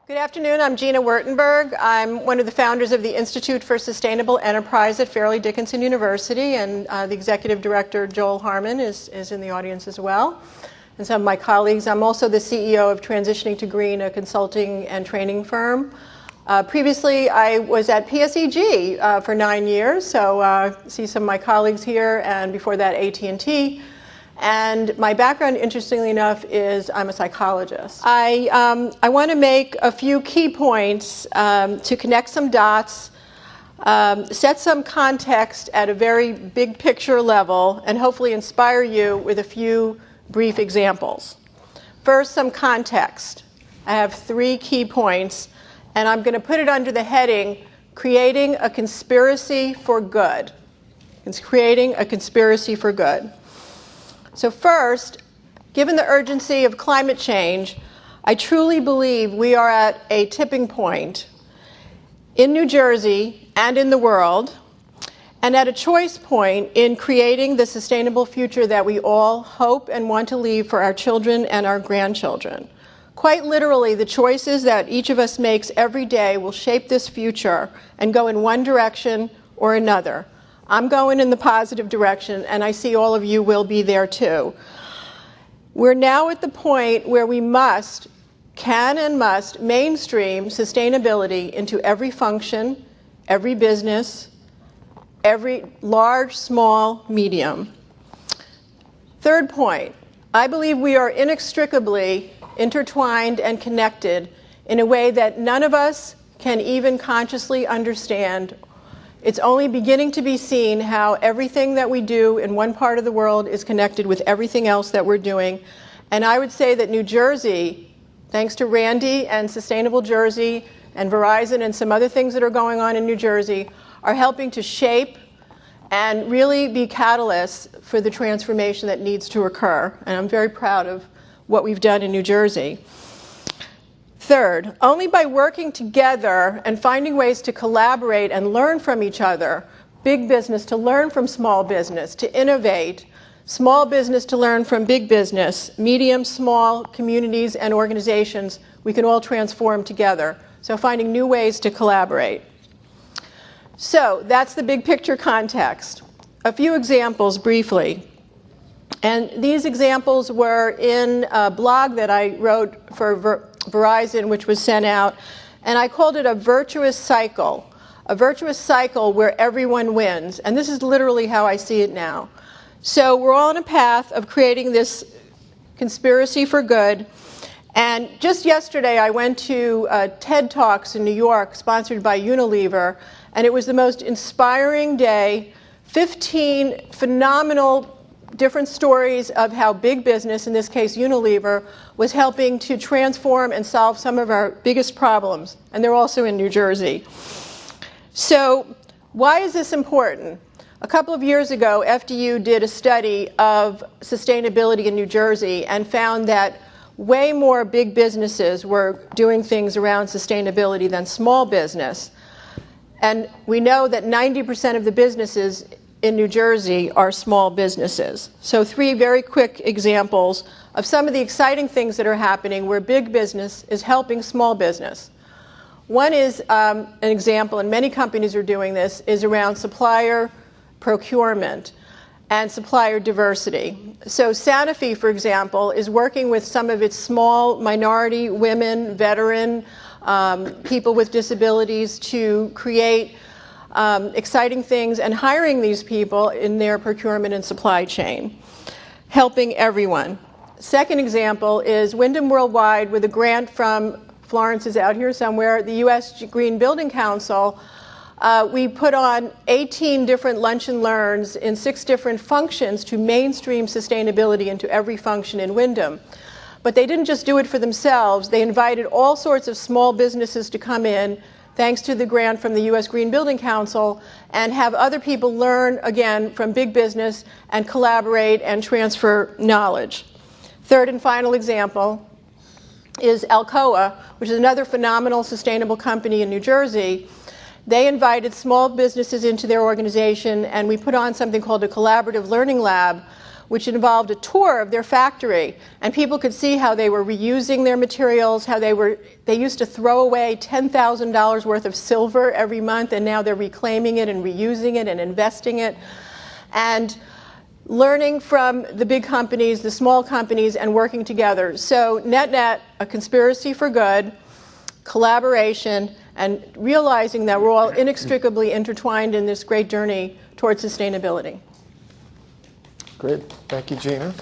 Good afternoon, I'm Jeana Wirtenberg. I'm one of the founders of the Institute for Sustainable Enterprise at Fairleigh Dickinson University, and the executive director, Joel Harmon, is in the audience as well, and some of my colleagues. I'm also the CEO of Transitioning to Green, a consulting and training firm. Previously, I was at Ph.D. For 9 years, so see some of my colleagues here, and before that, AT&T. And my background, interestingly enough, is I'm a psychologist. I want to make a few key points to connect some dots, set some context at a very big picture level, and hopefully inspire you with a few brief examples. First, some context. I have 3 key points, and I'm going to put it under the heading, Creating a Conspiracy for Good. It's creating a conspiracy for good. So first, given the urgency of climate change, I truly believe we are at a tipping point in New Jersey and in the world, and at a choice point in creating the sustainable future that we all hope and want to leave for our children and our grandchildren. Quite literally, the choices that each of us makes every day will shape this future and go in one direction or another. I'm going in the positive direction, and I see all of you will be there too. We're now at the point where we can and must mainstream sustainability into every function, every business, every large, small, medium. Third point, I believe we are inextricably intertwined and connected in a way that none of us can even consciously understand. It's only beginning to be seen how everything that we do in one part of the world is connected with everything else that we're doing. And I would say that New Jersey, thanks to Randy and Sustainable Jersey and Verizon and some other things that are going on in New Jersey, are helping to shape and really be catalysts for the transformation that needs to occur. And I'm very proud of what we've done in New Jersey. Third, only by working together and finding ways to collaborate and learn from each other, big business to learn from small business, to innovate, small business to learn from big business, medium, small communities and organizations, we can all transform together. So finding new ways to collaborate. So that's the big picture context. A few examples briefly. And these examples were in a blog that I wrote for Verizon, which was sent out, and I called it a virtuous cycle where everyone wins. And this is literally how I see it now. So we're all on a path of creating this conspiracy for good. And just yesterday, I went to TED Talks in New York, sponsored by Unilever, and it was the most inspiring day. 15 phenomenal different stories of how big business, in this case Unilever, was helping to transform and solve some of our biggest problems. And they're also in New Jersey. So why is this important? A couple of years ago, FDU did a study of sustainability in New Jersey and found that way more big businesses were doing things around sustainability than small business. And we know that 90% of the businesses in New Jersey are small businesses. So 3 very quick examples of some of the exciting things that are happening where big business is helping small business. One is an example, and many companies are doing this, is around supplier procurement and supplier diversity. So Sanofi, for example, is working with some of its small minority women, veteran, people with disabilities to create exciting things and hiring these people in their procurement and supply chain, helping everyone. Second example is Wyndham Worldwide, with a grant from, Florence is out here somewhere, the U.S. Green Building Council. We put on 18 different lunch and learns in 6 different functions to mainstream sustainability into every function in Wyndham. But they didn't just do it for themselves. They invited all sorts of small businesses to come in, thanks to the grant from the U.S. Green Building Council, and have other people learn, again, from big business and collaborate and transfer knowledge. Third and final example is Alcoa, which is another phenomenal sustainable company in New Jersey. They invited small businesses into their organization, and we put on something called a collaborative learning lab, which involved a tour of their factory, and people could see how they were reusing their materials, how they used to throw away $10,000 worth of silver every month, and now they're reclaiming it and reusing it and investing it. And learning from the big companies, the small companies, and working together. So net-net, a conspiracy for good, collaboration, and realizing that we're all inextricably intertwined in this great journey towards sustainability. Great. Thank you, Jeana.